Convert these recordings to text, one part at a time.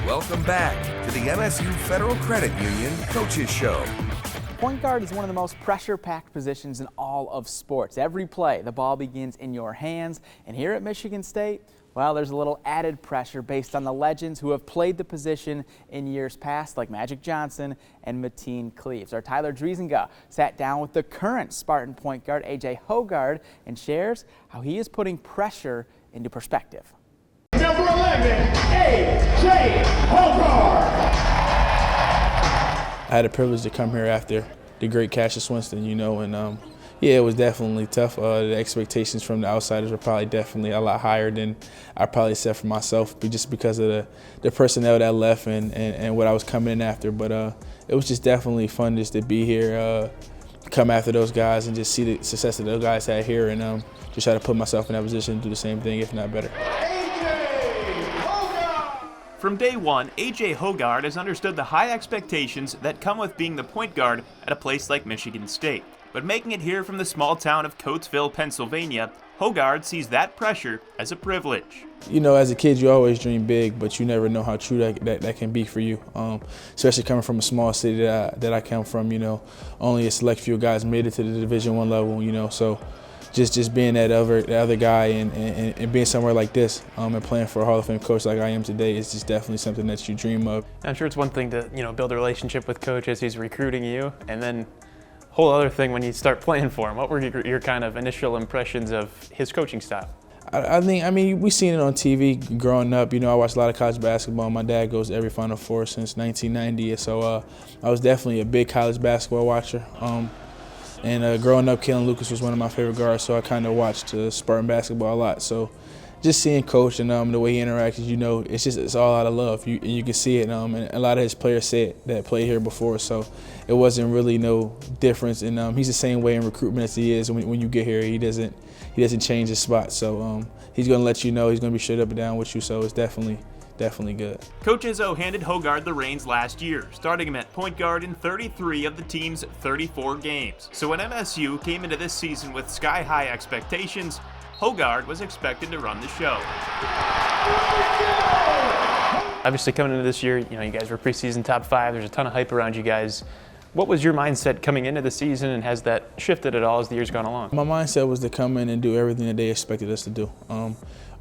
Welcome back to the MSU Federal Credit Union Coaches Show. Point guard is one of the most pressure-packed positions in all of sports. Every play, the ball begins in your hands. And here at Michigan State, well, there's a little added pressure based on the legends who have played the position in years past, like Magic Johnson and Mateen Cleaves. Our Tyler Driesinga sat down with the current Spartan point guard, A.J. Hoggard, and shares how he is putting pressure into perspective. Number 11, A.J. Hoggard. I had the privilege to come here after the great Cassius Winston, and yeah, it was definitely tough. The expectations from the outsiders were probably definitely a lot higher than I probably set for myself, just because of the personnel that left and what I was coming in after. But it was just definitely fun just to be here, come after those guys and just see the success that those guys had here, and just try to put myself in that position to do the same thing, if not better. From day one, A.J. Hoggard has understood the high expectations that come with being the point guard at a place like Michigan State. But making it here from the small town of Coatesville, Pennsylvania, Hoggard sees that pressure as a privilege. As a kid, you always dream big, but you never know how true that can be for you. Especially coming from a small city that I come from, only a select few guys made it to the Division I level, so just being that other guy and being somewhere like this and playing for a Hall of Fame coach like I am today is just definitely something that you dream of. I'm sure it's one thing to build a relationship with Coach as he's recruiting you, and then a whole other thing when you start playing for him. What were your kind of initial impressions of his coaching style? I mean, we've seen it on TV growing up. I watched a lot of college basketball. My dad goes to every Final Four since 1990, so I was definitely a big college basketball watcher. And growing up, Kalen Lucas was one of my favorite guards, so I kind of watched Spartan basketball a lot. So just seeing Coach and the way he interacts, it's all out of love. You can see it, and a lot of his players said that played here before, so it wasn't really no difference. And he's the same way in recruitment as he is when you get here. He doesn't change his spot, so he's going to let you know. He's going to be straight up and down with you, so it's definitely good. Coach Izzo handed Hoggard the reins last year, starting him at point guard in 33 of the team's 34 games. So when MSU came into this season with sky-high expectations, Hoggard was expected to run the show. Obviously, coming into this year, you guys were preseason top 5. There's a ton of hype around you guys. What was your mindset coming into the season, and has that shifted at all as the year's gone along? My mindset was to come in and do everything that they expected us to do.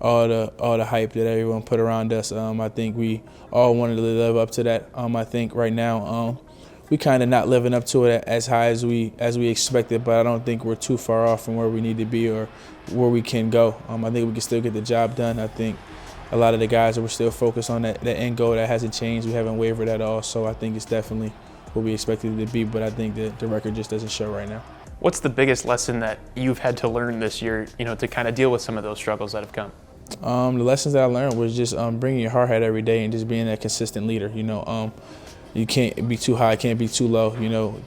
All the hype that everyone put around us, I think we all wanted to live up to that. I think right now we kind of not living up to it as high as we expected, but I don't think we're too far off from where we need to be or where we can go. I think we can still get the job done. I think a lot of the guys that were still focused on that end goal, that hasn't changed. We haven't wavered at all, so I think it's definitely what we expected it to be, but I think that the record just doesn't show right now. What's the biggest lesson that you've had to learn this year, to kind of deal with some of those struggles that have come? The lessons that I learned was just bringing your heart out every day and just being that consistent leader. You can't be too high, can't be too low.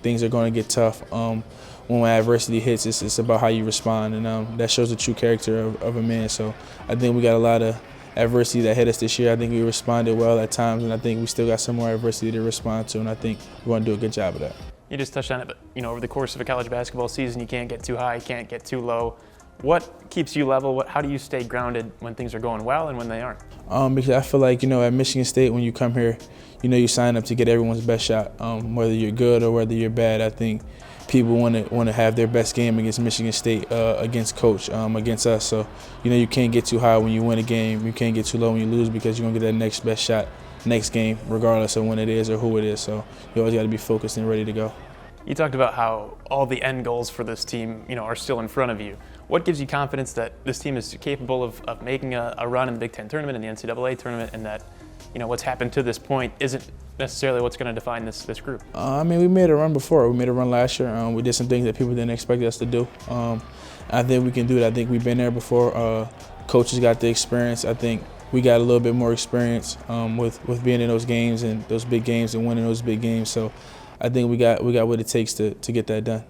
Things are going to get tough. When adversity hits, it's about how you respond, and that shows the true character of a man. So I think we got a lot of adversity that hit us this year. I think we responded well at times, and I think we still got some more adversity to respond to, and I think we're going to do a good job of that. You just touched on it, but over the course of a college basketball season, you can't get too high, you can't get too low. What keeps you level? How do you stay grounded when things are going well and when they aren't? Because I feel like, at Michigan State, when you come here, you sign up to get everyone's best shot, whether you're good or whether you're bad. I think people want to have their best game against Michigan State, against Coach, against us. So, you can't get too high when you win a game. You can't get too low when you lose, because you're going to get that next best shot next game, regardless of when it is or who it is. So you always got to be focused and ready to go. You talked about how all the end goals for this team, are still in front of you. What gives you confidence that this team is capable of making a run in the Big Ten tournament and the NCAA tournament, and that, what's happened to this point isn't necessarily what's going to define this group? We made a run before. We made a run last year. We did some things that people didn't expect us to do. I think we can do it. I think we've been there before. Coaches got the experience. I think we got a little bit more experience with being in those games and those big games and winning those big games. So I think we got what it takes to get that done.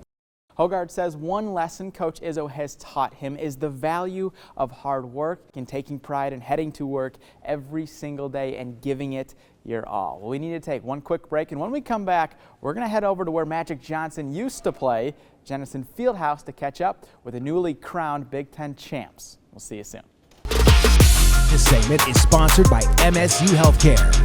Hoggard says one lesson Coach Izzo has taught him is the value of hard work and taking pride in heading to work every single day and giving it your all. Well, we need to take one quick break, and when we come back, we're going to head over to where Magic Johnson used to play, Jennison Fieldhouse, to catch up with the newly crowned Big Ten champs. We'll see you soon. This segment is sponsored by MSU Healthcare.